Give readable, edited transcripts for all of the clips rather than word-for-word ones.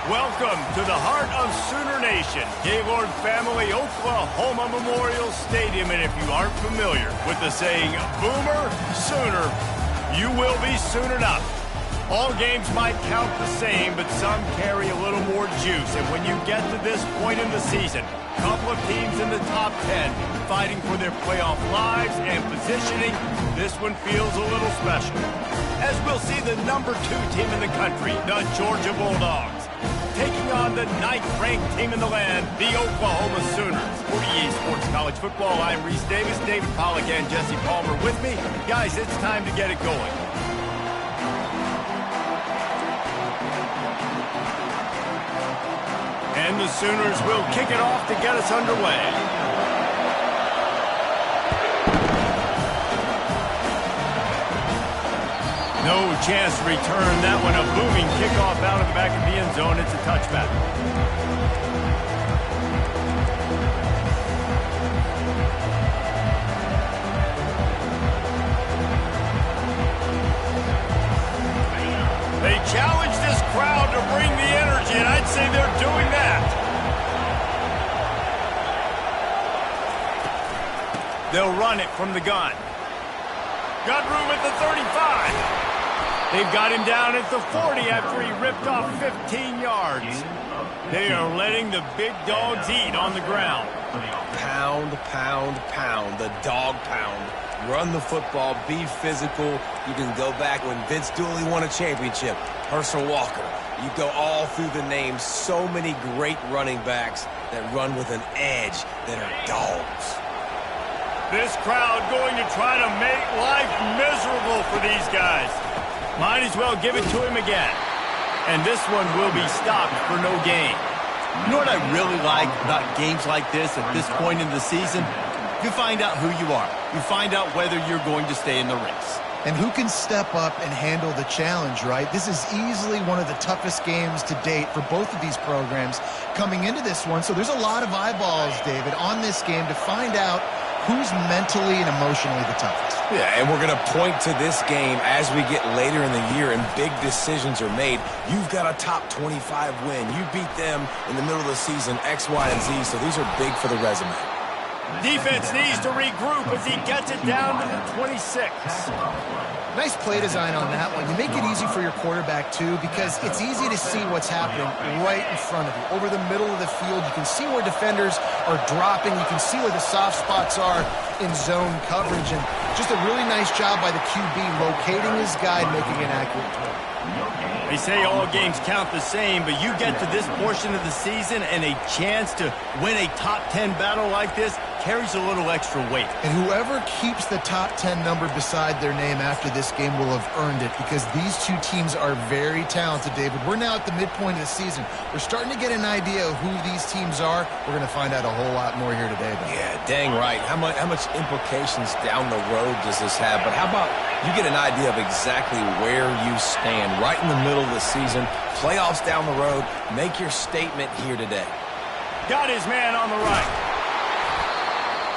Welcome to the heart of Sooner Nation, Gaylord Family Oklahoma Memorial Stadium. And if you aren't familiar with the saying, Boomer Sooner, you will be soon enough. All games might count the same, but some carry a little more juice. And when you get to this point in the season, a couple of teams in the top 10 fighting for their playoff lives and positioning, this one feels a little special. As we'll see the number 2 team in the country, the Georgia Bulldogs, taking on the 9th-ranked team in the land, the Oklahoma Sooners. For EA Sports College Football, I'm Reese Davis, David Pollack, and Jesse Palmer with me. Guys, it's time to get it going. And the Sooners will kick it off to get us underway. No chance to return that one. A booming kickoff out of the back of the end zone. It's a touchback. They challenge this crowd to bring the energy, and I'd say they're doing that. They'll run it from the gun. Got room at the 35. They've got him down at the 40 after he ripped off 15 yards. They are letting the big dogs eat on the ground. Pound, pound, pound. The dog pound. Run the football. Be physical. You can go back when Vince Dooley won a championship. Herschel Walker. You go all through the names. So many great running backs that run with an edge that are dogs. This crowd going to try to make life miserable for these guys. Might as well give it to him again. And this one will be stopped for no gain. You know what I really like about games like this at this point in the season? You find out who you are. You find out whether you're going to stay in the race. And who can step up and handle the challenge, right? This is easily one of the toughest games to date for both of these programs coming into this one. So there's a lot of eyeballs, David, on this game to find out who's mentally and emotionally the toughest. Yeah, and we're going to point to this game as we get later in the year and big decisions are made. You've got a top 25 win. You beat them in the middle of the season, X, Y, and Z, so these are big for the resume. Defense needs to regroup as he gets it down to the 26. Nice play design on that one. You make it easy for your quarterback, too, because it's easy to see what's happening right in front of you. Over the middle of the field, you can see where defenders are dropping. You can see where the soft spots are in zone coverage. And just a really nice job by the QB locating his guy and making an accurate throw. They say all games count the same, but you get to this portion of the season and a chance to win a top 10 battle like this carries a little extra weight. And whoever keeps the top 10 number beside their name after this game will have earned it, because these two teams are very talented, David. We're now at the midpoint of the season. We're starting to get an idea of who these teams are. We're going to find out a whole lot more here today, though. Yeah, dang right. How much implications down the road does this have? But how about you get an idea of exactly where you stand right in the middle of the season, playoffs down the road, make your statement here today. Got his man on the right.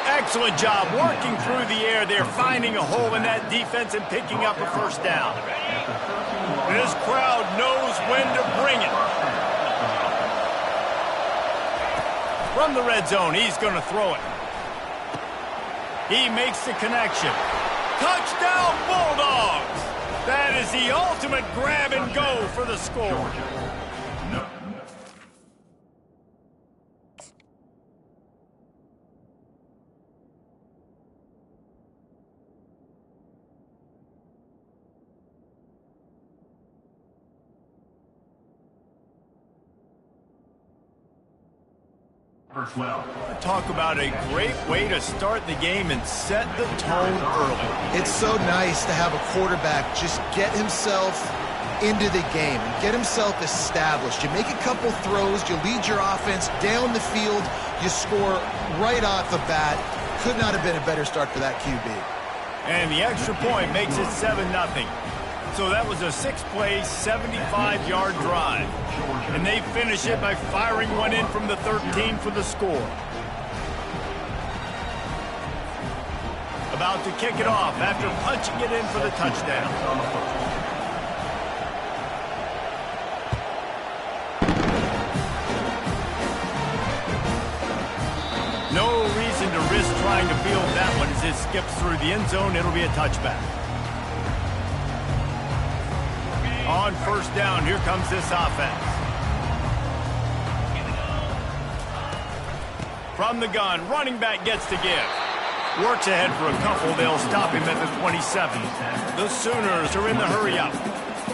Excellent job working through the air there, finding a hole in that defense and picking up a first down. This crowd knows when to bring it. From the red zone, he's going to throw it. He makes the connection. Touchdown, Bulldogs! That is the ultimate grab and go for the score. Talk about a great way to start the game and set the tone early. It's so nice to have a quarterback just get himself into the game and get himself established. You make a couple throws, you lead your offense down the field, you score right off the bat. Could not have been a better start for that QB. And the extra point makes it 7-0. So that was a 6-play, 75-yard drive. And they finish it by firing one in from the 13 for the score. About to kick it off after punching it in for the touchdown. this skips through the end zone, it'll be a touchback. On first down, here comes this offense. From the gun, running back gets to give. Works ahead for a couple. They'll stop him at the 27. The Sooners are in the hurry-up.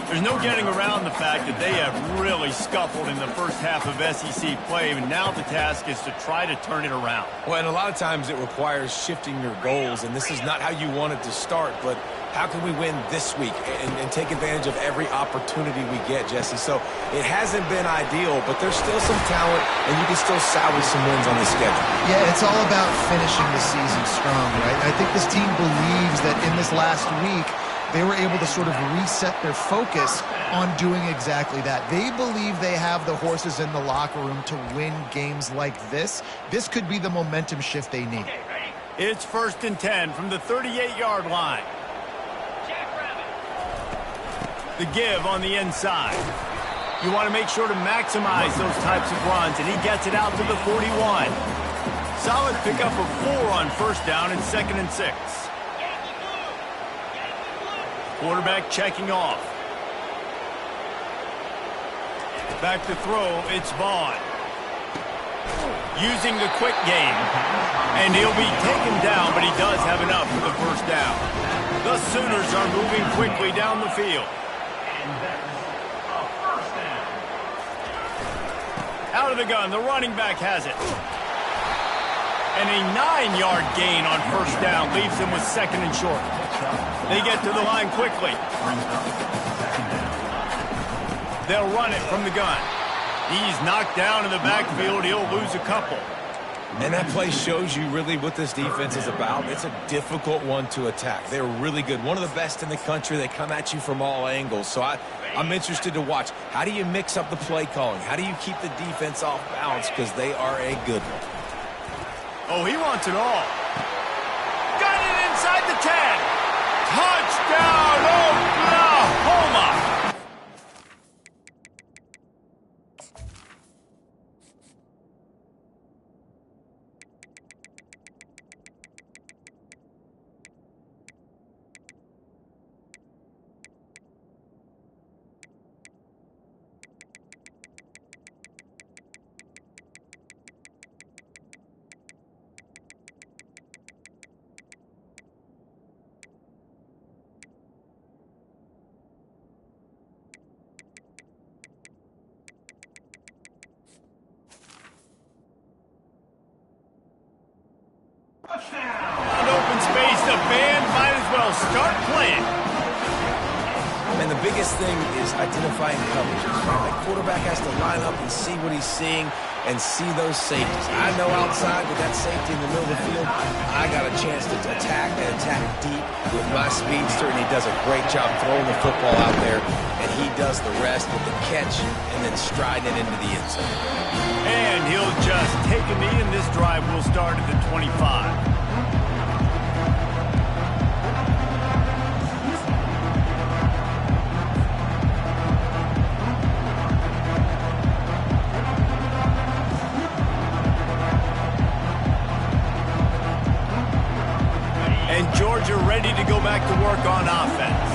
There's no getting around the fact that they have really scuffled in the first half of SEC play, and now the task is to try to turn it around. Well, and a lot of times it requires shifting your goals, and this is not how you want it to start, but how can we win this week and take advantage of every opportunity we get, Jesse? So it hasn't been ideal, but there's still some talent, and you can still salvage some wins on the schedule. Yeah, it's all about finishing the season strong, right? I think this team believes that in this last week, they were able to sort of reset their focus on doing exactly that. They believe they have the horses in the locker room to win games like this. This could be the momentum shift they need. It's 1st and 10 from the 38-yard line. The give on the inside. You want to make sure to maximize those types of runs, and he gets it out to the 41. Solid pickup of 4 on first down and 2nd and 6. Quarterback checking off. Back to throw, it's Vaughn. Using the quick game. And he'll be taken down, but he does have enough for the first down. The Sooners are moving quickly down the field. Out of the gun, the running back has it. And a 9-yard gain on first down leaves them with 2nd and short. They get to the line quickly. They'll run it from the gun. He's knocked down in the backfield. He'll lose a couple. And that play shows you really what this defense is about. It's a difficult one to attack. They're really good. One of the best in the country. They come at you from all angles. So I'm interested to watch. How do you mix up the play calling? How do you keep the defense off balance? Because they are a good one. Oh, he wants it all. Got it inside the 10. Touchdown, Oklahoma! An open space, the band might as well start playing. And the biggest thing is identifying coverages. Right? The quarterback has to line up and see what he's seeing and see those safeties. I know outside with that safety in the middle of the field, I got a chance to attack and attack deep with my speedster, and he does a great job throwing the football out there, and he does the rest with the catch and then striding it into the end zone. And he'll just take a knee, and this drive will start at the 25. And Georgia ready to go back to work on offense.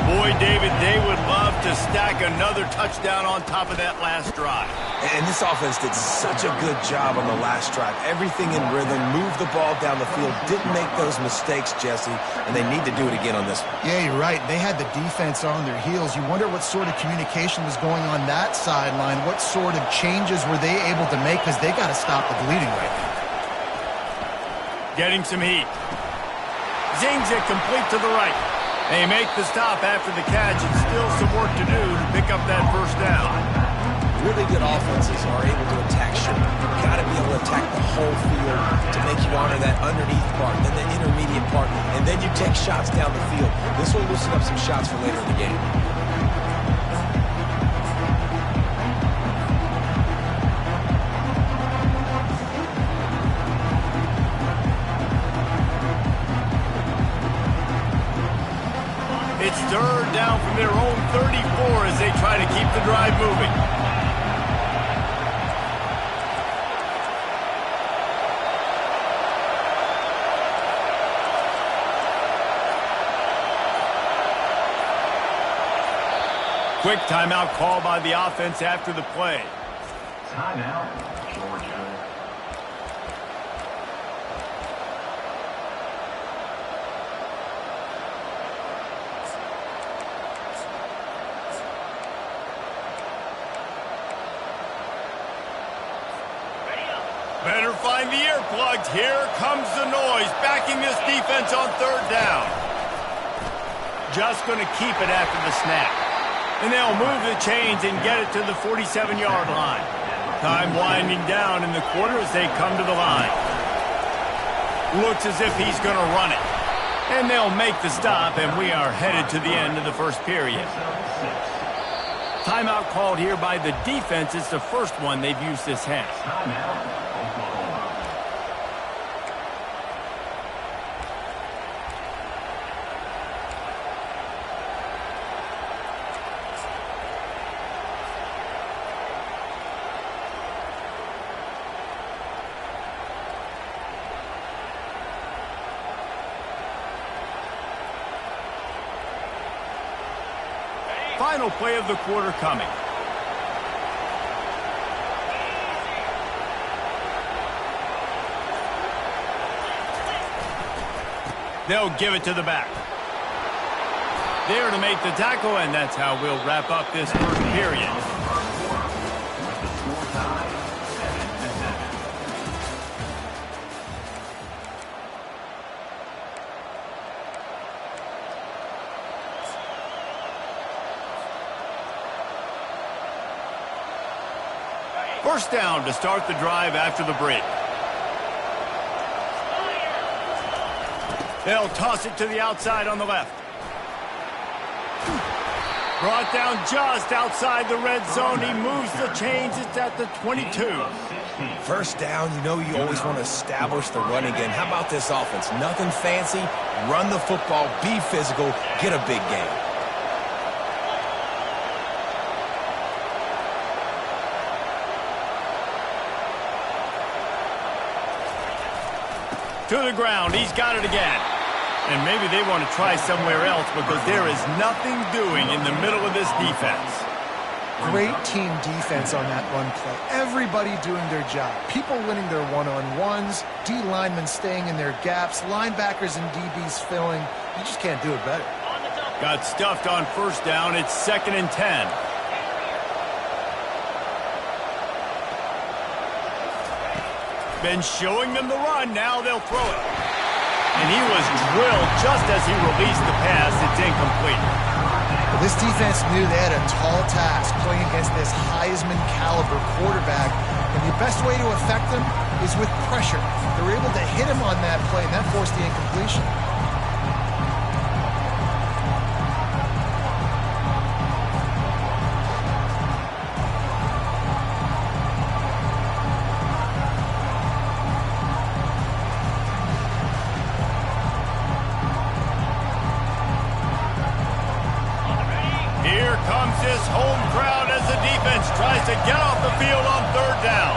Boy, David, they would love to stack another touchdown on top of that last drive. And this offense did such a good job on the last drive. Everything in rhythm, moved the ball down the field, didn't make those mistakes, Jesse, and they need to do it again on this one. Yeah, you're right. They had the defense on their heels. You wonder what sort of communication was going on that sideline. What sort of changes were they able to make, because they got to stop the bleeding right now. Getting some heat. Zings it complete to the right. They make the stop after the catch, and still some work to do to pick up that first down. Really good offenses are able to attack short. You've got to be able to attack the whole field to make you honor that underneath part, then the intermediate part, and then you take shots down the field. This will loosen up some shots for later in the game. It's third down from their own 34 as they try to keep the drive moving. Quick timeout call by the offense after the play. Timeout, Georgia. Better find the earplugs. Here comes the noise, backing this defense on third down. Just going to keep it after the snap. And they'll move the chains and get it to the 47-yard line. Time winding down in the quarter as they come to the line. Looks as if he's going to run it. And they'll make the stop, and we are headed to the end of the first period. Timeout called here by the defense. It's the first one they've used this half. Final play of the quarter coming. They'll give it to the back. There to make the tackle, and that's how we'll wrap up this first period. First down to start the drive after the break. They'll toss it to the outside on the left. Brought down just outside the red zone. He moves the chains. It's at the 22. First down, you know you always want to establish the running game. How about this offense? Nothing fancy. Run the football, be physical, get a big gain. To the ground. He's got it again. And maybe they want to try somewhere else because there is nothing doing in the middle of this defense. Great team defense on that run play. Everybody doing their job. People winning their one-on-ones, D linemen staying in their gaps, linebackers and DBs filling. You just can't do it better. Got stuffed on first down. It's 2nd and 10. Been showing them the run. Now they'll throw it. And he was drilled just as he released the pass. It's incomplete. Well, this defense knew they had a tall task playing against this Heisman caliber quarterback. And the best way to affect them is with pressure. They were able to hit him on that play, and that forced the incompletion. This home crowd as the defense tries to get off the field on third down.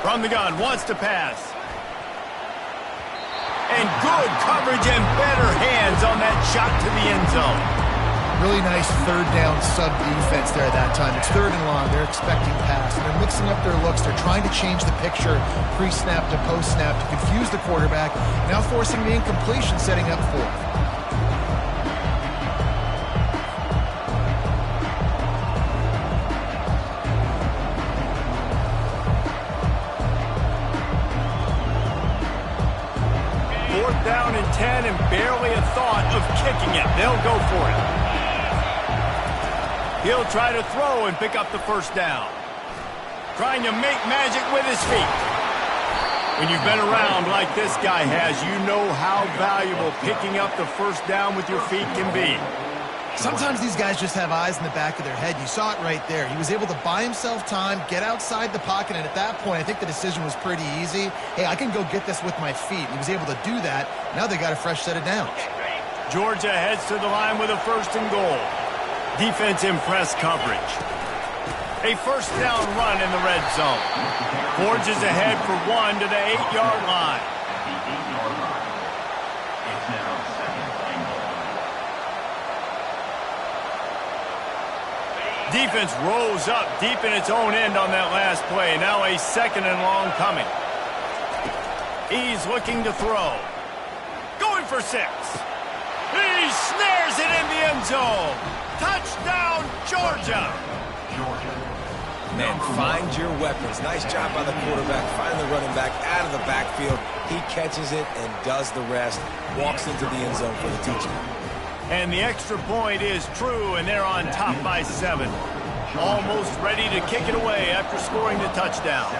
From the gun, wants to pass. And good coverage and better hands on that shot to the end zone. Really nice third down sub-defense there at that time. It's 3rd and long. They're expecting pass. And they're mixing up their looks. They're trying to change the picture pre-snap to post-snap to confuse the quarterback. Now forcing the incompletion, setting up 4th. Down and 10 and barely a thought of kicking it. They'll go for it. He'll try to throw and pick up the first down. Trying to make magic with his feet. When you've been around like this guy has, you know how valuable picking up the first down with your feet can be. Sometimes these guys just have eyes in the back of their head. You saw it right there. He was able to buy himself time, get outside the pocket, and at that point, I think the decision was pretty easy. Hey, I can go get this with my feet. He was able to do that. Now they got a fresh set of downs. Georgia heads to the line with a 1st and goal. Defense in press coverage. A first down run in the red zone. Forges ahead for 1 to the 8-yard line. It's now 2nd. Defense rolls up deep in its own end on that last play. Now a 2nd and long coming. He's looking to throw. Going for 6. He snares it in the end zone. Touchdown, Georgia. Man, find your weapons. Nice job by the quarterback. Find the running back out of the backfield. He catches it and does the rest. Walks into the end zone for the touchdown. And the extra point is true, and they're on top by 7. Almost ready to kick it away after scoring the touchdown.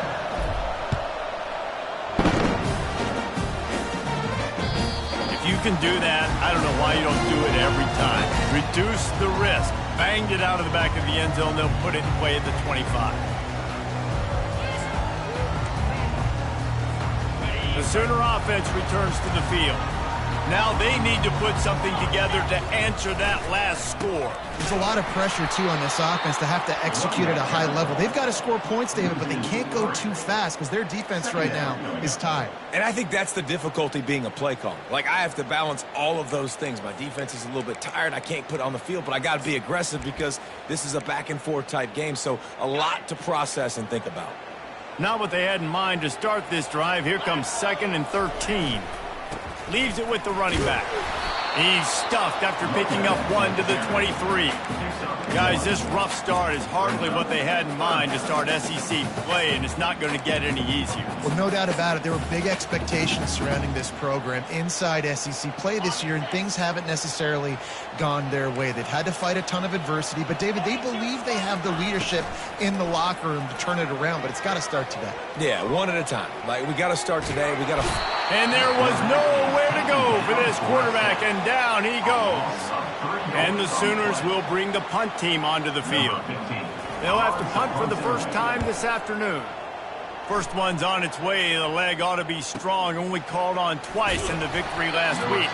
If you can do that, I don't know why you don't do it every time. Reduce the risk. Banged it out of the back of the end zone. They'll put it in play at the 25. The Sooner offense returns to the field. Now they need to put something together to answer that last score. There's a lot of pressure, too, on this offense to have to execute at a high level. They've got to score points, David, but they can't go too fast because their defense right now is tired. And I think that's the difficulty being a play caller. Like, I have to balance all of those things. My defense is a little bit tired. I can't put it on the field, but I got to be aggressive because this is a back-and-forth type game, so a lot to process and think about. Not what they had in mind to start this drive. Here comes 2nd and 13. Leaves it with the running back. He's stuffed after picking up 1 to the 23. Guys, this rough start is hardly what they had in mind to start SEC play, and it's not going to get any easier. Well, no doubt about it. There were big expectations surrounding this program inside SEC play this year, and things haven't necessarily gone their way. They've had to fight a ton of adversity, but, David, they believe they have the leadership in the locker room to turn it around, but it's got to start today. Yeah, one at a time. Like, we got to start today. We got to... And there was nowhere to go for this quarterback, and down he goes. And the Sooners will bring the punt team onto the field. They'll have to punt for the first time this afternoon. First one's on its way. The leg ought to be strong. Only called on twice in the victory last week.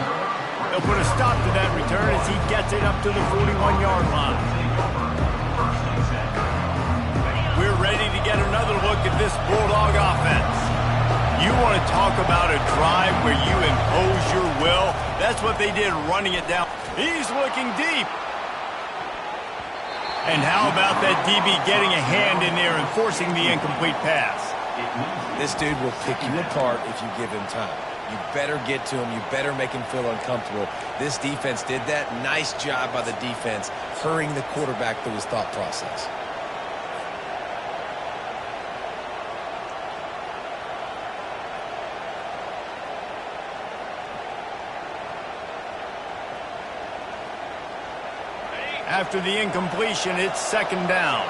They'll put a stop to that return as he gets it up to the 41-yard line. We're ready to get another look at this Bulldog offense. You want to talk about a drive where you impose your will? That's what they did running it down. He's looking deep. And how about that DB getting a hand in there and forcing the incomplete pass? This dude will pick you apart if you give him time. You better get to him. You better make him feel uncomfortable. This defense did that. Nice job by the defense, hurrying the quarterback through his thought process. After the incompletion, it's 2nd down.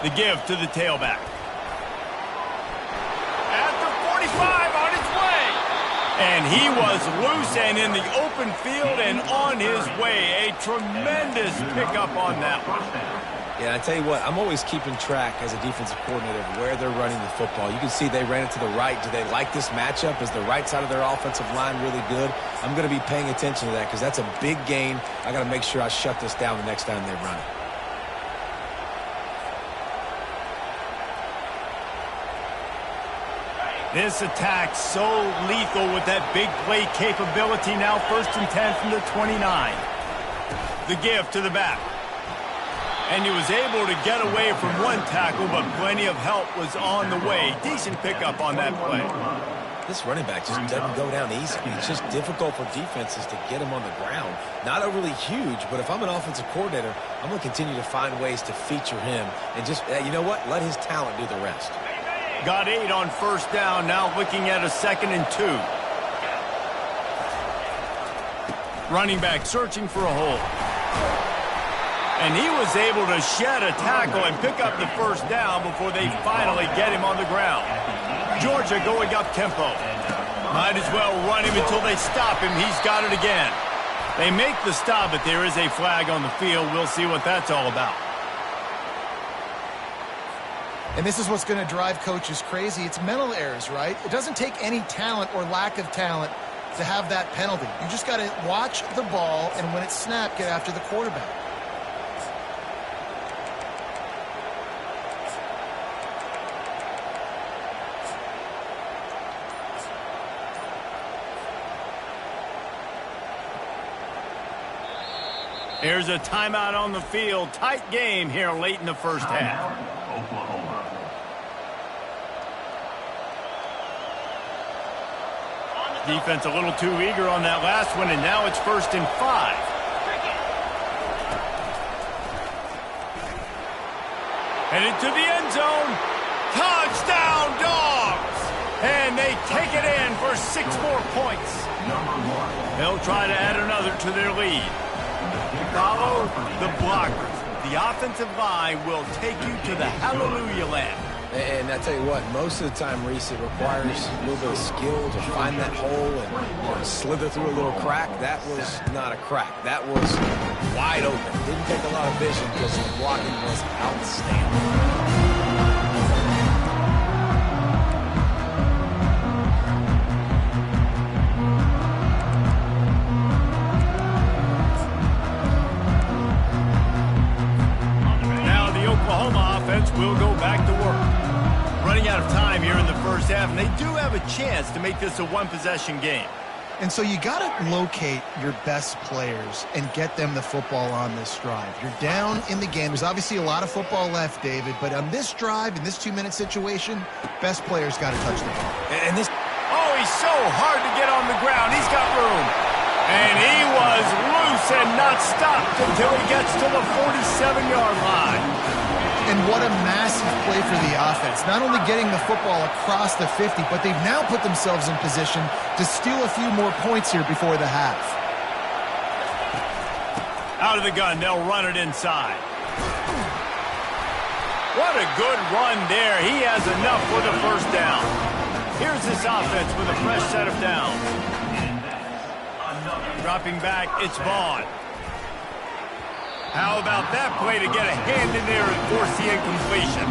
The give to the tailback. At the 45, on its way. And he was loose and in the open field and on his way. A tremendous pickup on that one. Yeah, I tell you what, I'm always keeping track as a defensive coordinator of where they're running the football. You can see they ran it to the right. Do they like this matchup? Is the right side of their offensive line really good? I'm going to be paying attention to that because that's a big gain. I got to make sure I shut this down the next time they run it. This attack so lethal with that big play capability. Now 1st and 10 from the 29. The give to the back. And he was able to get away from one tackle, but plenty of help was on the way. Decent pickup on that play. This running back just doesn't go down easy. It's just difficult for defenses to get him on the ground. Not overly huge, but if I'm an offensive coordinator, I'm going to continue to find ways to feature him. And just, you know what? Let his talent do the rest. Got 8 on 1st down. Now looking at a 2nd and 2. Running back searching for a hole. And he was able to shed a tackle and pick up the 1st down before they finally get him on the ground. Georgia going up tempo. Might as well run him until they stop him. He's got it again. They make the stop, but there is a flag on the field. We'll see what that's all about. And this is what's going to drive coaches crazy. It's mental errors, right? It doesn't take any talent or lack of talent to have that penalty. You just got to watch the ball, and when it's snapped, get after the quarterback. Here's a timeout on the field. Tight game here late in the first half. Oklahoma. Defense a little too eager on that last one, and now it's 1st and 5. Headed to the end zone. Touchdown, Dogs! And they take it in for 6 more points. They'll try to add another to their lead. Follow the blockers. The offensive line will take you to the hallelujah land. And I tell you what, most of the time, Reese, it requires a little bit of skill to find that hole and slither through a little crack. That was not a crack. That was wide open. Didn't take a lot of vision because the blocking was outstanding. Will go back to work. Running out of time here in the first half, and they do have a chance to make this a one-possession game. And so you got to locate your best players and get them the football on this drive. You're down in the game. There's obviously a lot of football left, David, but on this drive, in this 2-minute situation, best players got to touch the ball. And this... Oh, he's so hard to get on the ground. He's got room. And he was loose and not stopped until he gets to the 47-yard line. And what a massive play for the offense. Not only getting the football across the 50, but they've now put themselves in position to steal a few more points here before the half. Out of the gun, they'll run it inside. What a good run there. He has enough for the first down. Here's this offense with a fresh set of downs. Dropping back, it's Vaughn. How about that play to get a hand in there and force the incompletion?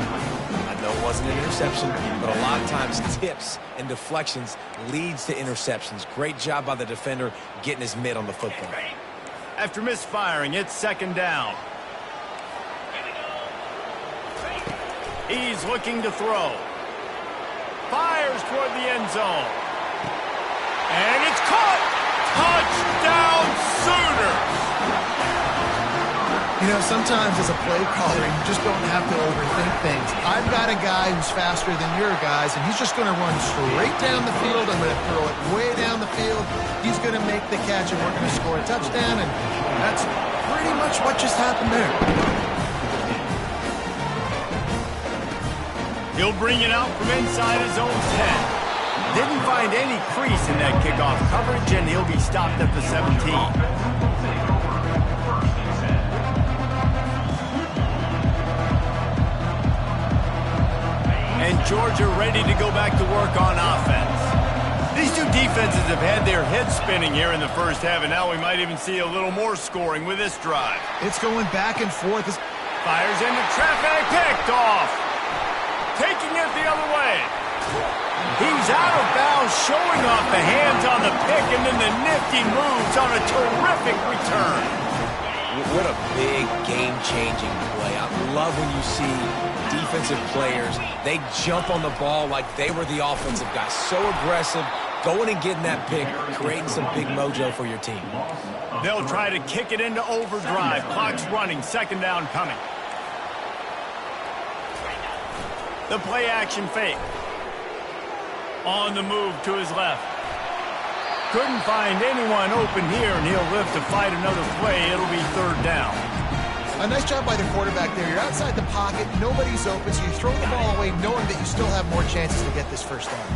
I know it wasn't an interception, but a lot of times tips and deflections leads to interceptions. Great job by the defender getting his mitt on the football. After misfiring, it's 2nd down. He's looking to throw. Fires toward the end zone. And it's caught! Touchdown Sooners! You know, sometimes as a play caller, you just don't have to overthink things. I've got a guy who's faster than your guys, and he's just going to run straight down the field. I'm going to throw it way down the field. He's going to make the catch, and we're going to score a touchdown, and that's pretty much what just happened there. He'll bring it out from inside his own 10. Didn't find any crease in that kickoff coverage, and he'll be stopped at the 17. And Georgia ready to go back to work on offense. These two defenses have had their heads spinning here in the first half, and now we might even see a little more scoring with this drive. It's going back and forth. Fires into traffic, picked off. Taking it the other way. He's out of bounds, showing off the hands on the pick, and then the nifty moves on a terrific return. What a big game-changing play. I love when you see defensive players, they jump on the ball like they were the offensive guy. So aggressive, going and getting that pick, creating some big mojo for your team. They'll try to kick it into overdrive. Clock's running, 2nd down coming. The play action fake. On the move to his left. Couldn't find anyone open here, and he'll live to fight another play. It'll be 3rd down. A nice job by the quarterback there. You're outside the pocket, nobody's open, so you throw the ball away knowing that you still have more chances to get this first down.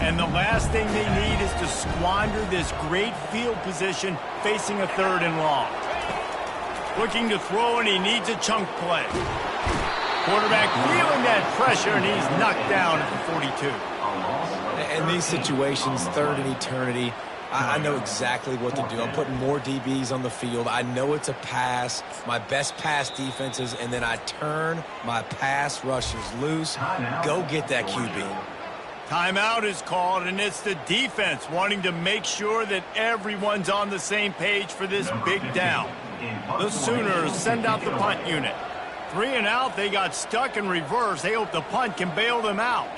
And the last thing they need is to squander this great field position facing a 3rd and long. Looking to throw, and he needs a chunk play. Quarterback feeling that pressure, and he's knocked down at the 42. In these situations, 3rd and eternity, I know exactly what to do. I'm putting more DBs on the field. I know it's a pass, my best pass defenses, and then I turn my pass rushers loose. Go get that QB. Timeout is called, and it's the defense wanting to make sure that everyone's on the same page for this big down. The Sooners send out the punt unit. 3 and out, they got stuck in reverse. They hope the punt can bail them out.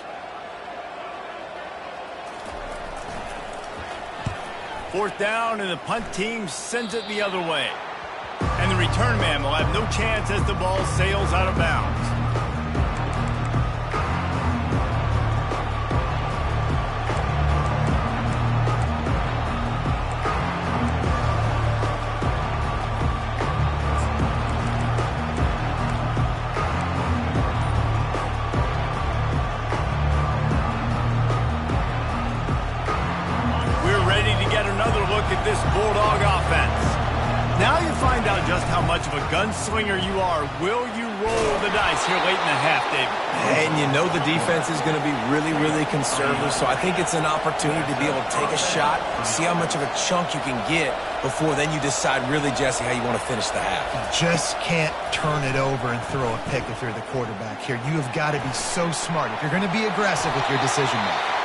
4th down, and the punt team sends it the other way. And And the return man will have no chance as the ball sails out of bounds. At this Bulldog offense. Now you find out just how much of a gunslinger you are. Will you roll the dice here late in the half, David? And you know the defense is going to be really, really conservative, so I think it's an opportunity to be able to take a shot, see how much of a chunk you can get before then you decide really, Jesse, how you want to finish the half. You just can't turn it over and throw a pick if you're the quarterback here. You have got to be so smart if you're going to be aggressive with your decision making.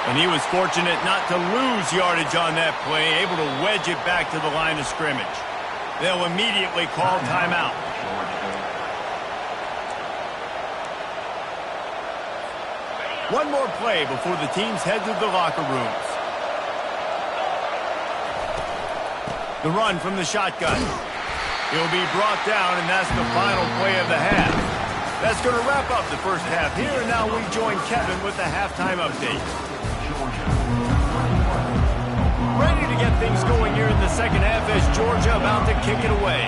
And he was fortunate not to lose yardage on that play, able to wedge it back to the line of scrimmage. They'll immediately call timeout. One more play before the teams head to the locker rooms. The run from the shotgun. He'll be brought down, and that's the final play of the half. That's going to wrap up the first half here, and now we join Kevin with the halftime update. Ready to get things going here in the second half as Georgia about to kick it away.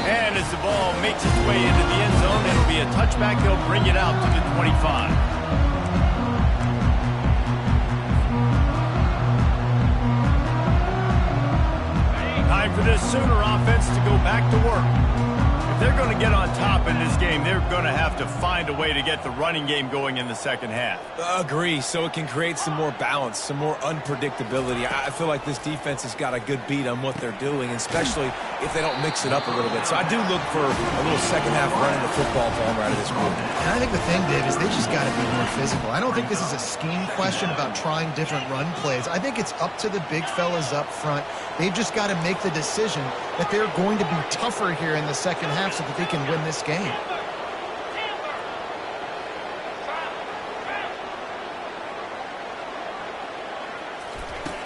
And as the ball makes its way into the end zone, it'll be a touchback. They'll bring it out to the 25. Time for this Sooner offense to go back to work. If they're going to get on top in this game, they're going to have to find a way to get the running game going in the second half. Agree, so it can create some more balance, some more unpredictability. I feel like this defense has got a good beat on what they're doing, especially if they don't mix it up a little bit. So I do look for a little second half running the football from right out of this group. And I think the thing, Dave, is they just got to be more physical. I don't think this is a scheme question about trying different run plays. I think it's up to the big fellas up front. They've just got to make the decision that they're going to be tougher here in the second half so that they can win this game.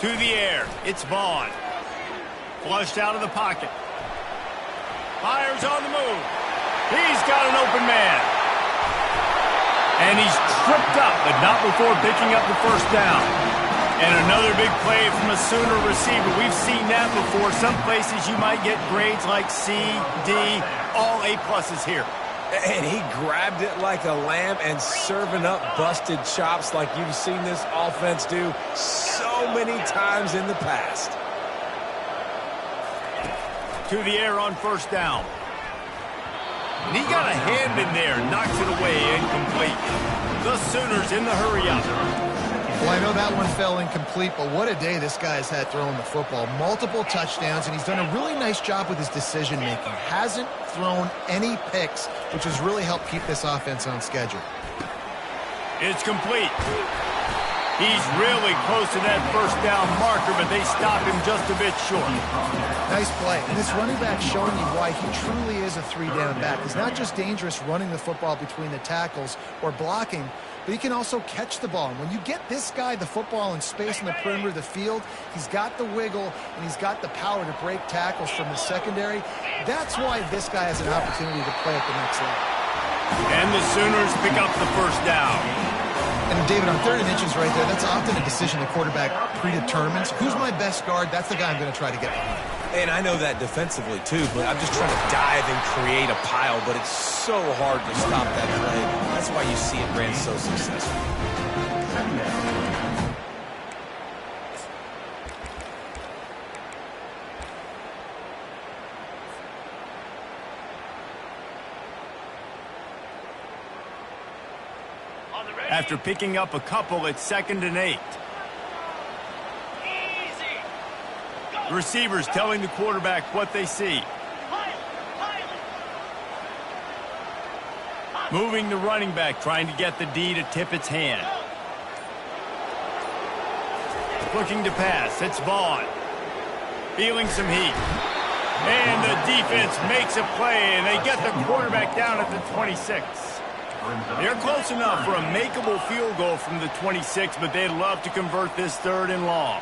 To the air, it's Vaughn. Flushed out of the pocket. Fires on the move. He's got an open man. And he's tripped up, but not before picking up the first down. And another big play from a Sooner receiver. We've seen that before. Some places you might get grades like C, D, all A-pluses here. And he grabbed it like a lamb and serving up busted chops like you've seen this offense do so many times in the past. To the air on first down. And he got a hand in there, knocks it away, incomplete. The Sooners in the hurry-up. Well, I know that one fell incomplete, but what a day this guy's had throwing the football. Multiple touchdowns, and he's done a really nice job with his decision-making. Hasn't thrown any picks, which has really helped keep this offense on schedule. It's complete. He's really close to that first down marker, but they stop him just a bit short. Nice play. And this running back showing you why he truly is a three-down back. He's not just dangerous running the football between the tackles or blocking, but he can also catch the ball. And when you get this guy the football in space in the perimeter of the field, he's got the wiggle and he's got the power to break tackles from the secondary. That's why this guy has an opportunity to play at the next level. And the Sooners pick up the first down. And David, on 3rd and inches right there, that's often a decision the quarterback predetermines. Who's my best guard? That's the guy I'm going to try to get behind. And I know that defensively, too, but I'm just trying to dive and create a pile, but it's so hard to stop that play. That's why you see it ran so successful. After picking up a couple, it's 2nd and 8. The receivers telling the quarterback what they see. Moving the running back, trying to get the D to tip its hand. Looking to pass, it's Vaughn. Feeling some heat. And the defense makes a play, and they get the quarterback down at the 26. They're close enough for a makeable field goal from the 26, but they'd love to convert this 3rd and long.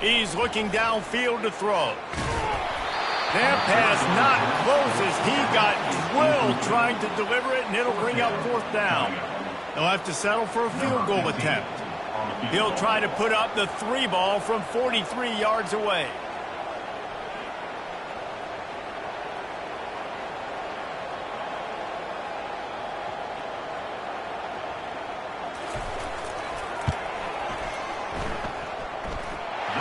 He's looking downfield to throw. That pass not close as he got drilled trying to deliver it, and it'll bring up 4th down. They'll have to settle for a field goal attempt. He'll try to put up the 3 ball from 43 yards away.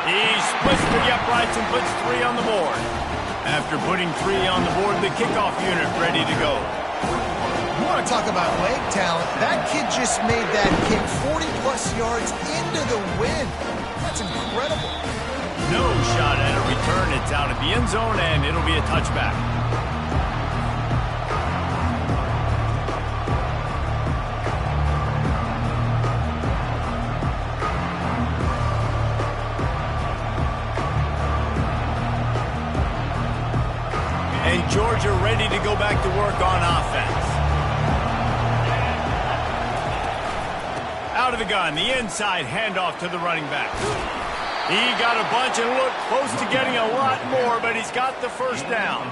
He splits to the uprights and puts 3 on the board. After putting 3 on the board, the kickoff unit ready to go. You want to talk about leg talent? That kid just made that kick 40-plus yards into the wind. That's incredible. No shot at a return. It's out of the end zone, and it'll be a touchback. And Georgia ready to go back to work on offense. Out of the gun, the inside handoff to the running back. He got a bunch and looked close to getting a lot more, but he's got the 1st down.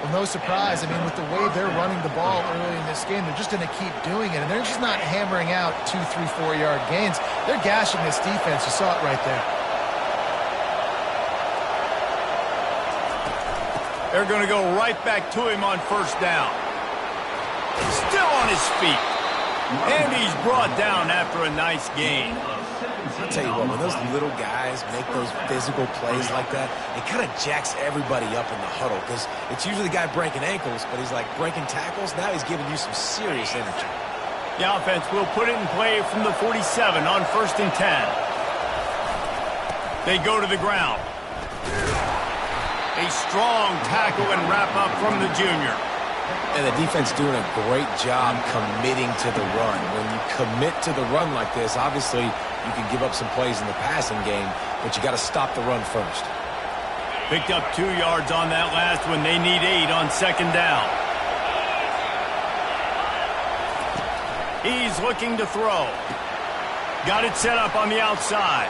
Well, no surprise. I mean, with the way they're running the ball early in this game, they're just going to keep doing it, and they're just not hammering out 2, 3, 4-yard gains. They're gashing this defense. You saw it right there. They're going to go right back to him on 1st down. Still on his feet. And he's brought down after a nice gain. I'll tell you what, when those little guys make those physical plays like that, it kind of jacks everybody up in the huddle because it's usually the guy breaking ankles, but he's like breaking tackles. Now he's giving you some serious energy. The offense will put it in play from the 47 on 1st and 10. They go to the ground. A strong tackle and wrap up from the junior. And the defense doing a great job committing to the run. When you commit to the run like this, obviously you can give up some plays in the passing game, but you got to stop the run first. Picked up 2 yards on that last one. They need 8 on 2nd down. He's looking to throw. Got it set up on the outside.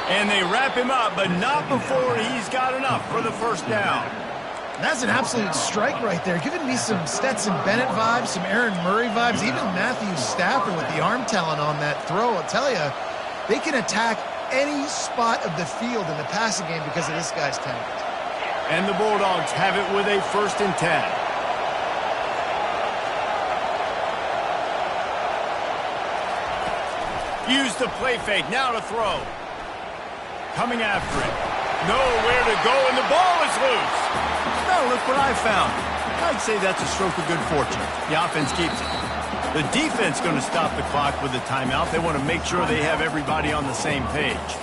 And they wrap him up, but not before he's got enough for the 1st down. That's an absolute strike right there. Giving me some Stetson Bennett vibes, some Aaron Murray vibes, even Matthew Stafford with the arm talent on that throw. I'll tell you, they can attack any spot of the field in the passing game because of this guy's talent. And the Bulldogs have it with a 1st and 10. Use the play fake, now to throw. Coming after it. Nowhere to go, and the ball is loose. Now look what I found. I'd say that's a stroke of good fortune. The offense keeps it. The defense going to stop the clock with a timeout. They want to make sure they have everybody on the same page.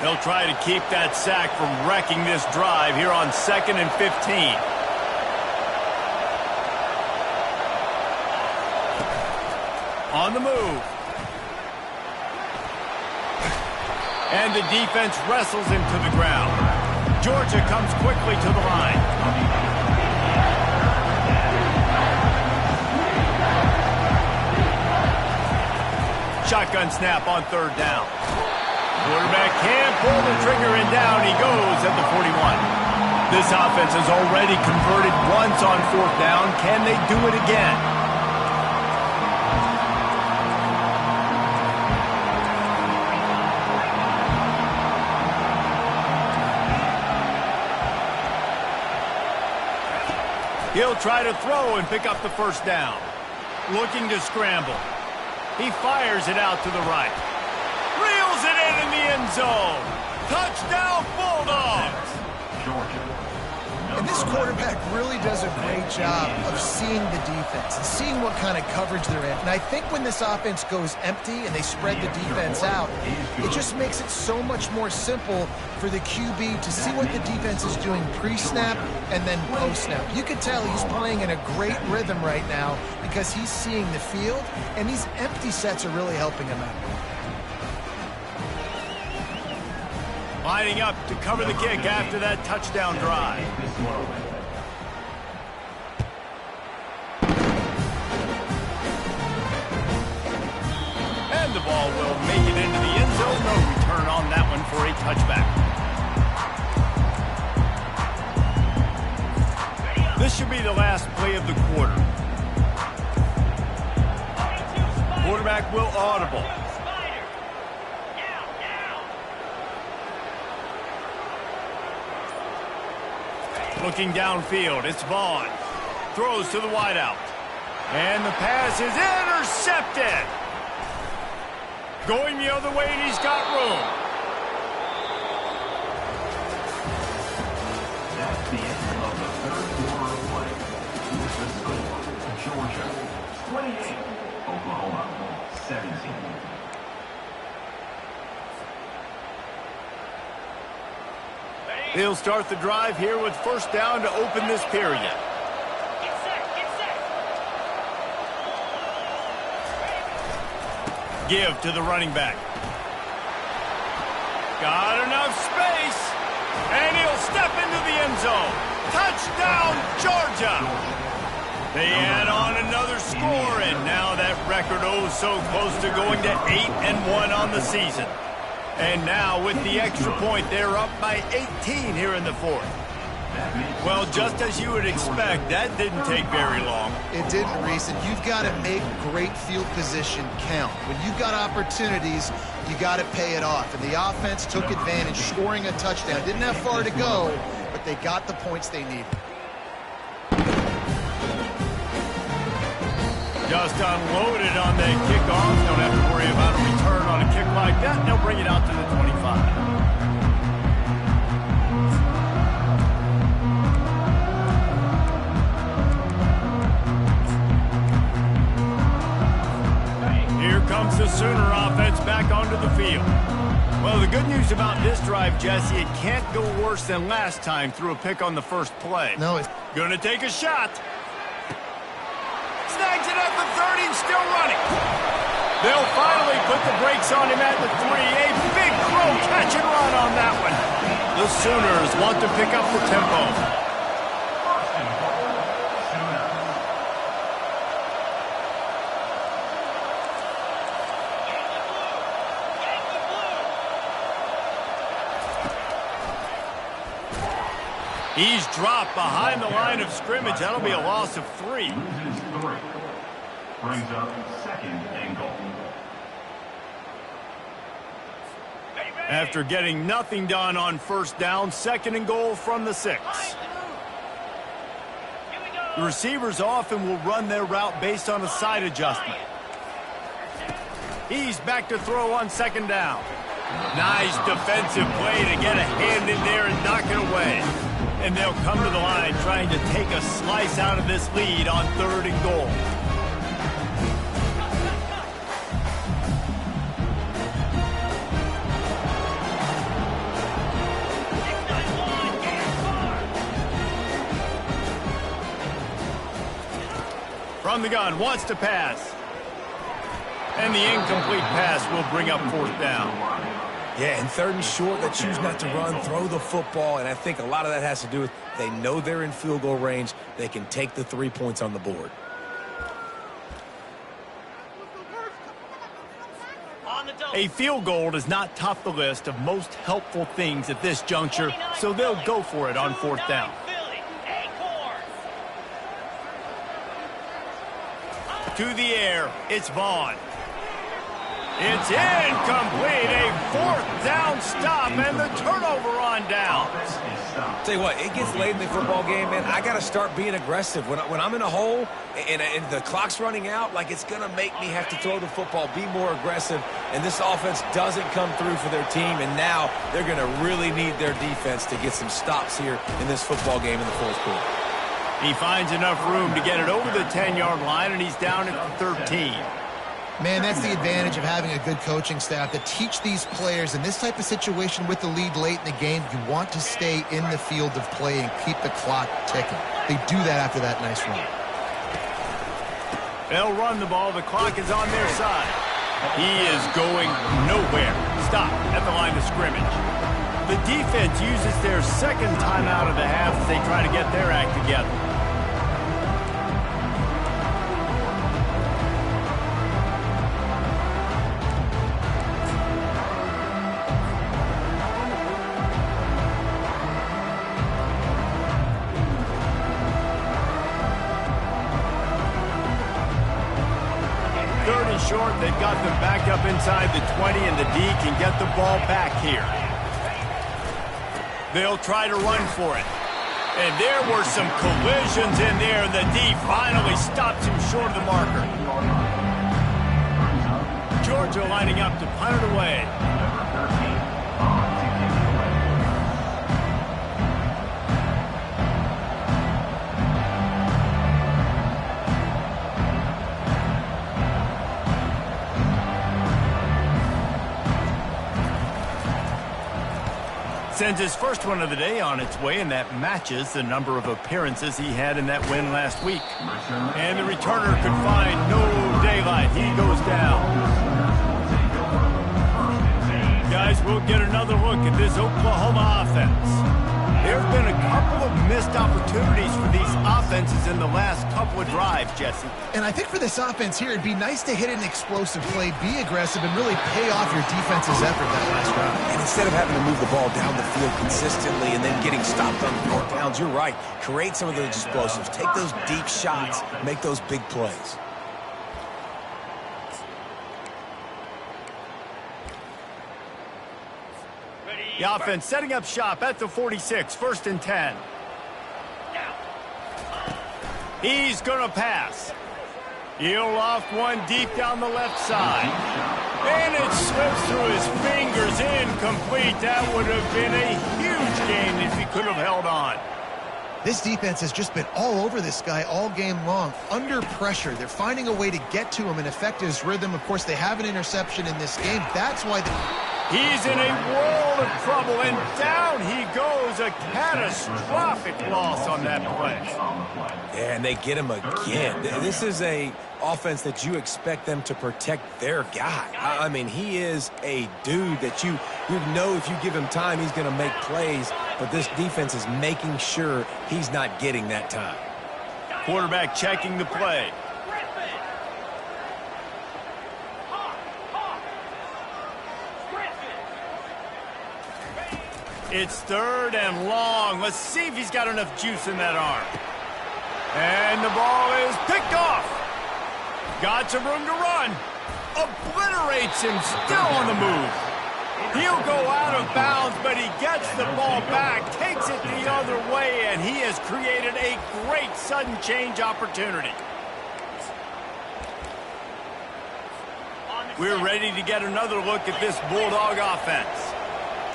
They'll try to keep that sack from wrecking this drive here on 2nd and 15. On the move. And the defense wrestles him to the ground. Georgia comes quickly to the line. Shotgun snap on 3rd down. Quarterback can't pull the trigger, and down he goes at the 41. This offense has already converted once on 4th down. Can they do it again? He'll try to throw and pick up the 1st down. Looking to scramble. He fires it out to the right. Reels it in the end zone. Touchdown, Bulldogs. And this quarterback really does a great job of seeing the defense and seeing what kind of coverage they're in. And I think when this offense goes empty and they spread the defense out, it just makes it so much more simple for the QB to see what the defense is doing pre-snap and then post-snap. You can tell he's playing in a great rhythm right now because he's seeing the field, and these empty sets are really helping him out. Lining up to cover the kick after that touchdown drive. And the ball will make it into the end zone. No return on that one for a touchback. This should be the last play of the quarter. Quarterback will audible. Looking downfield, it's Vaughn. Throws to the wideout. And the pass is intercepted. Going the other way, and he's got room. That's the end of the third quarter of play. With the score, Georgia 28, Oklahoma 17. He'll start the drive here with first down to open this period. Get set. Give to the running back. Got enough space. And he'll step into the end zone. Touchdown, Georgia. They add on another score, and now that record so close to going to 8-1 on the season. And now with the extra point, they're up by 18 here in the fourth. Well, just as you would expect, that didn't take very long. It didn't, Reese, and you've got to make great field position count. When you've got opportunities, you got to pay it off. And the offense took advantage, scoring a touchdown. Didn't have far to go, but they got the points they needed. Just unloaded on the kickoff. Don't have to worry about a return on a kick like that. They'll bring it out to the 25. Here comes the Sooner offense back onto the field. Well, the good news about this drive, Jesse, it can't go worse than last time through a pick on the first play. No, it's Gonna take a shot. Snags it at the 30 and still running. They'll finally put the brakes on him at the 3. A big throw, catch and run on that one. The Sooners want to pick up the tempo. He's dropped behind the line of scrimmage. That'll be a loss of 3. Loses 3. Brings up second and goal. After getting nothing done on first down, second and goal from the 6. The receivers often will run their route based on a side adjustment. He's back to throw on second down. Nice defensive play to get a hand in there and knock it away. And they'll come to the line trying to take a slice out of this lead on third and goal. From the gun, wants to pass. And the incomplete pass will bring up fourth down. Yeah, and third and short, they choose not to run, throw the football, and I think a lot of that has to do with they know they're in field goal range. They can take the 3 points on the board. A field goal does not top the list of most helpful things at this juncture, so they'll go for it on fourth down. To the air, it's Vaughn. It's incomplete. A fourth down stop and the turnover on down. Tell you what, it gets late in the football game, man. I got to start being aggressive. When I'm in a hole and the clock's running out, like it's going to make me have to throw the football, be more aggressive. And this offense doesn't come through for their team, and now they're going to really need their defense to get some stops here in this football game in the fourth quarter. He finds enough room to get it over the 10-yard line, and he's down at the 13. Man, that's the advantage of having a good coaching staff to teach these players in this type of situation with the lead late in the game. You want to stay in the field of play and keep the clock ticking. They do that after that nice run. They'll run the ball. The clock is on their side. He is going nowhere. Stop at the line of scrimmage. The defense uses their second timeout of the half as they try to get their act together. Short, they've got them back up inside the 20, and the D can get the ball back here. They'll try to run for it. And there were some collisions in there, and the D finally stops him short of the marker. Georgia lining up to punt it away. Sends his first one of the day on its way, and that matches the number of appearances he had in that win last week. And the returner could find no daylight. He goes down. Guys, we'll get another look at this Oklahoma offense. There have been a couple of missed opportunities for these offenses in the last couple of drives, Jesse. And I think for this offense here, it'd be nice to hit an explosive play, be aggressive, and really pay off your defense's effort that last drive. And instead of having to move the ball down the field consistently and then getting stopped on fourth downs, you're right. Create some of those explosives. Take those deep shots. Make those big plays. The offense setting up shop at the 46, 1st and 10. He's going to pass. He'll loft one deep down the left side. And it slips through his fingers, incomplete. That would have been a huge gain if he could have held on. This defense has just been all over this guy all game long. Under pressure, they're finding a way to get to him and affect his rhythm. Of course, they have an interception in this game. That's why he's in a world of trouble, and down he goes. A catastrophic loss on that play. Yeah, and they get him again. This is a offense that you expect them to protect their guy. I mean, he is a dude that you know if you give him time, he's going to make plays, but this defense is making sure he's not getting that time. Quarterback checking the play. It's 3rd and long. Let's see if he's got enough juice in that arm. And the ball is picked off. Got some room to run. Obliterates him, still on the move. He'll go out of bounds, but he gets the ball back, takes it the other way, and he has created a great sudden change opportunity. We're ready to get another look at this Bulldog offense.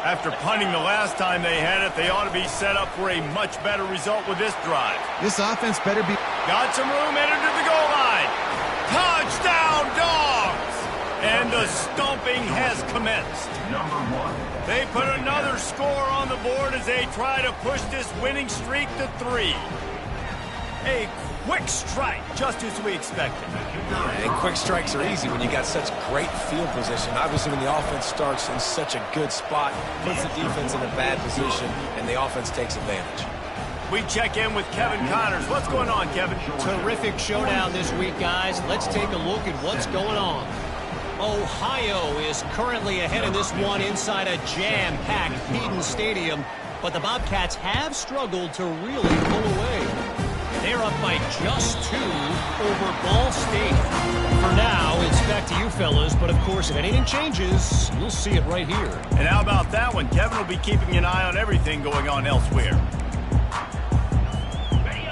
After punting the last time they had it, they ought to be set up for a much better result with this drive. this offense better be... Got some room, headed to the goal line. Touchdown, Dogs! And the stomping has commenced. They put another score on the board as they try to push this winning streak to 3. A quick strike, just as we expected. And quick strikes are easy when you got such great field position. Obviously, when the offense starts in such a good spot, puts the defense in a bad position, and the offense takes advantage. We check in with Kevin Connors. What's going on, Kevin? Terrific showdown this week, guys. Let's take a look at what's going on. Ohio is currently ahead of this one inside a jam-packed Peden Stadium, but the Bobcats have struggled to really pull away. They're up by just 2 over Ball State. For now, it's back to you fellas, but of course, if anything changes, you'll see it right here. And how about that one? Kevin will be keeping an eye on everything going on elsewhere.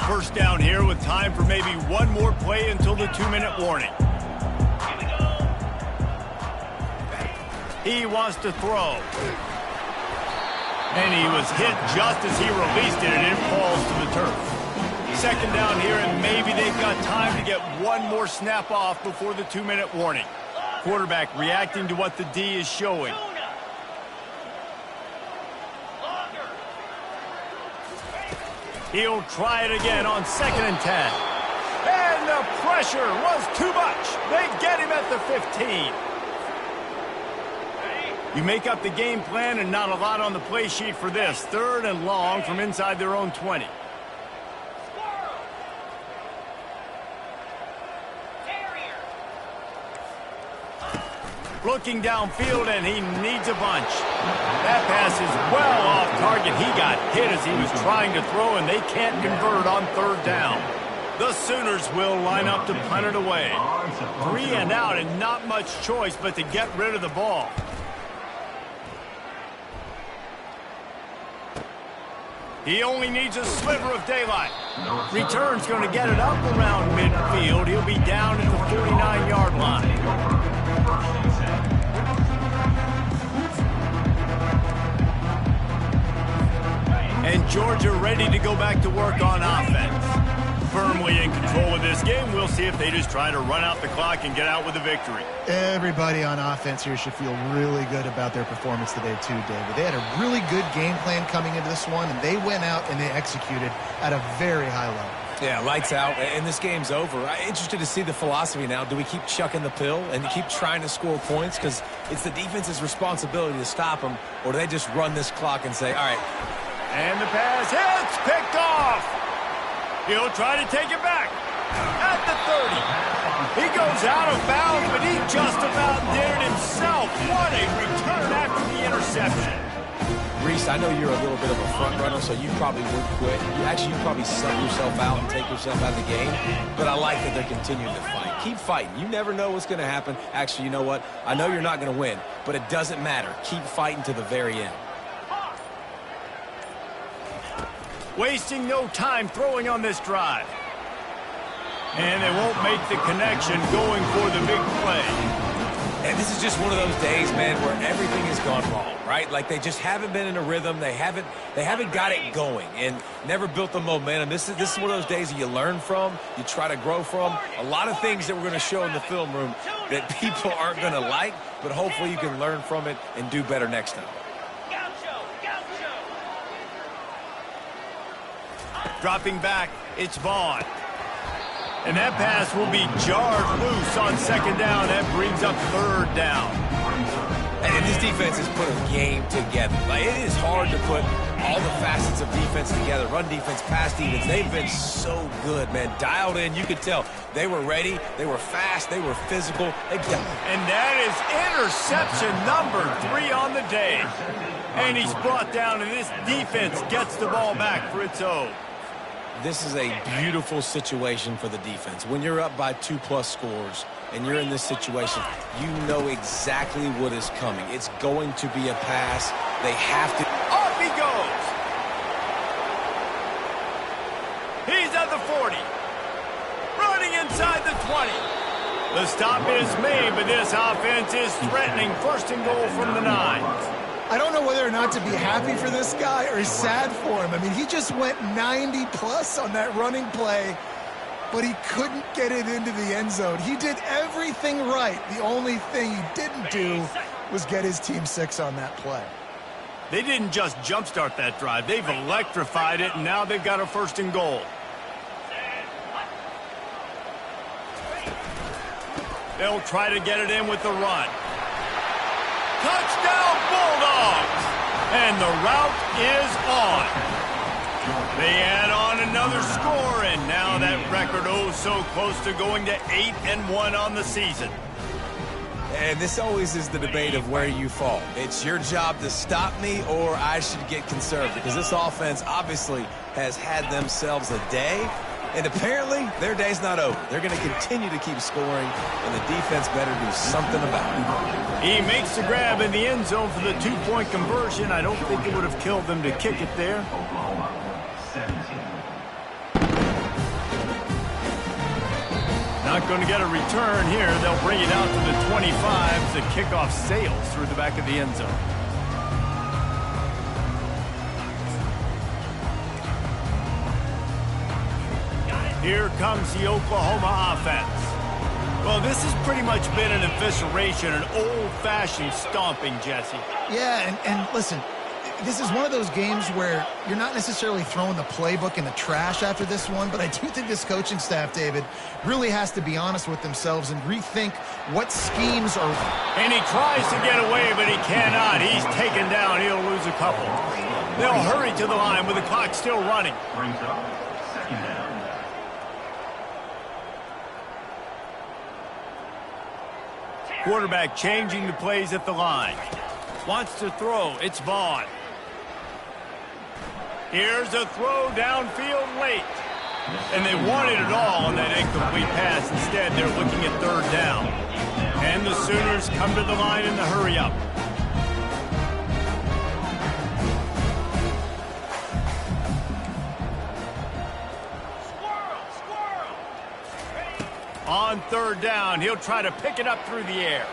First down here with time for maybe one more play until the 2-minute warning. He wants to throw. And he was hit just as he released it, and it falls to the turf. Second down here, and maybe they've got time to get one more snap off before the 2-minute warning. Quarterback reacting to what the D is showing. He'll try it again on 2nd and 10. And the pressure was too much. They get him at the 15. You make up the game plan and not a lot on the play sheet for this. 3rd and long from inside their own 20. Looking downfield, and he needs a bunch. That pass is well off target. He got hit as he was trying to throw, and they can't convert on 3rd down. The Sooners will line up to punt it away. 3 and out, and not much choice but to get rid of the ball. He only needs a sliver of daylight. Return's going to get it up around midfield. He'll be down at the 49-yard line. And Georgia ready to go back to work on offense. Firmly in control of this game. We'll see if they just try to run out the clock and get out with a victory. Everybody on offense here should feel really good about their performance today too, David. They had a really good game plan coming into this one, and they went out and they executed at a very high level. Yeah, lights out, and this game's over. I'm interested to see the philosophy now. Do we keep chucking the pill and keep trying to score points? Because it's the defense's responsibility to stop them, or do they just run this clock and say, all right. And the pass hits, picked off. He'll try to take it back at the 30. He goes out of bounds, but he just about did it himself. What a return after the interception. Reese, I know you're a little bit of a front runner, so you probably would quit. You'd probably sub yourself out and take yourself out of the game. But I like that they're continuing to fight. Keep fighting. You never know what's going to happen. Actually, you know what? I know you're not going to win, but it doesn't matter. Keep fighting to the very end. Wasting no time throwing on this drive. And they won't make the connection going for the big play. And this is just one of those days, man, where everything has gone wrong, right? Like they just haven't been in a rhythm. They haven't got it going and never built the momentum. This is one of those days that you learn from, you try to grow from. A lot of things that we're going to show in the film room that people aren't going to like, but hopefully you can learn from it and do better next time. Dropping back, it's Vaughn. And that pass will be jarred loose on 2nd down. That brings up 3rd down. And this defense has put a game together. Like, it is hard to put all the facets of defense together. Run defense, pass defense. They've been so good, man. Dialed in. You could tell they were ready. They were fast. They were physical. And that is interception number 3 on the day. And he's brought down, and this defense gets the ball back for its own. This is a beautiful situation for the defense. When you're up by 2+ scores and you're in this situation, you know exactly what is coming. It's going to be a pass. They have to. Off he goes. He's at the 40. Running inside the 20. The stop is made, but this offense is threatening 1st and goal from the 9. I don't know whether or not to be happy for this guy or sad for him. I mean, he just went 90+ on that running play, but he couldn't get it into the end zone. He did everything right. The only thing he didn't do was get his team 6 on that play. They didn't just jumpstart that drive. They've electrified it, and now they've got a 1st and goal. They'll try to get it in with the run. Touchdown Bulldogs! And the route is on. They add on another score, and now that record so close to going to 8-1 on the season. And this always is the debate of where you fall. It's your job to stop me, or I should get conservative, because this offense obviously has had themselves a day. And apparently, their day's not over. They're going to continue to keep scoring, and the defense better do something about it. He makes the grab in the end zone for the two-point conversion. I don't think it would have killed them to kick it there. Oklahoma, 17. Not going to get a return here. They'll bring it out to the 25 as the kickoff sails through the back of the end zone. Here comes the Oklahoma offense. Well, this has pretty much been an evisceration, an old-fashioned stomping, Jesse. Yeah, and listen, this is one of those games where you're not necessarily throwing the playbook in the trash after this one, but I do think this coaching staff, David, really has to be honest with themselves and rethink what schemes are... And he tries to get away, but he cannot. He's taken down. He'll lose a couple. They'll hurry to the line with the clock still running. Brings up second down. Quarterback changing the plays at the line. Wants to throw. It's Vaughn. Here's a throw downfield late. And they wanted it all on that incomplete pass. Instead, they're looking at third down. And the Sooners come to the line in the hurry-up. On third down, he'll try to pick it up through the air.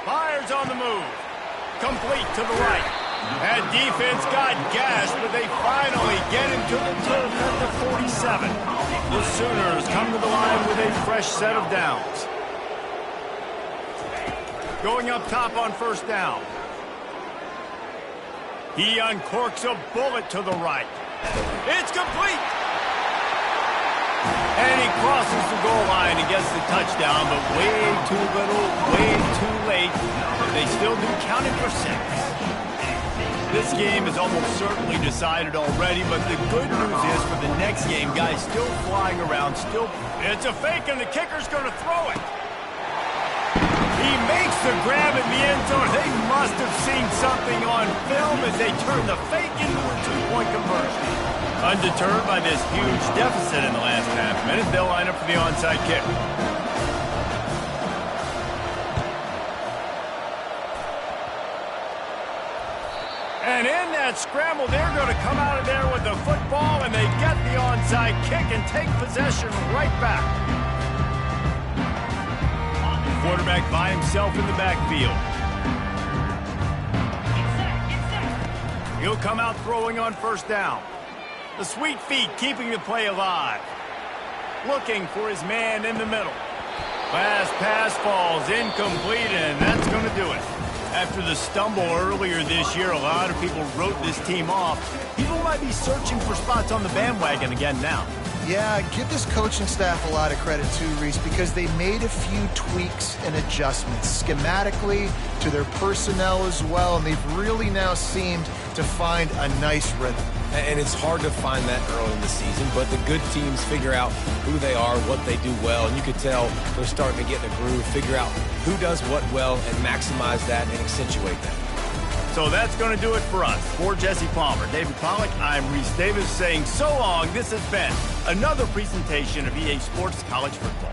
Fires on the move. Complete to the right. That defense got gashed, but they finally get him to the turf at the 47. The Sooners come to the line with a fresh set of downs. Going up top on first down. He uncorks a bullet to the right. It's complete. And he crosses the goal line and gets the touchdown, but way too little, way too late. They still do count it for 6. This game is almost certainly decided already, but the good news is for the next game, guys still flying around, still... It's a fake, and the kicker's going to throw it. He makes the grab in the end zone. They must have seen something on film as they turn the fake into a two-point conversion. Undeterred by this huge deficit in the last half-minute, they'll line up for the onside kick. And in that scramble, they're going to come out of there with the football, and they get the onside kick and take possession right back. Quarterback by himself in the backfield. He'll come out throwing on first down. The sweet feet keeping the play alive. Looking for his man in the middle. Fast pass falls incomplete, and that's going to do it. After the stumble earlier this year, a lot of people wrote this team off. People might be searching for spots on the bandwagon again now. Yeah, give this coaching staff a lot of credit too, Reese, because they made a few tweaks and adjustments schematically to their personnel as well, and they've really now seemed to find a nice rhythm. And it's hard to find that early in the season, but the good teams figure out who they are, what they do well, and you could tell they're starting to get in a groove, figure out who does what well, and maximize that and accentuate that. So that's going to do it for us. For Jesse Palmer, David Pollack, I'm Reese Davis saying so long. This has been another presentation of EA Sports College Football.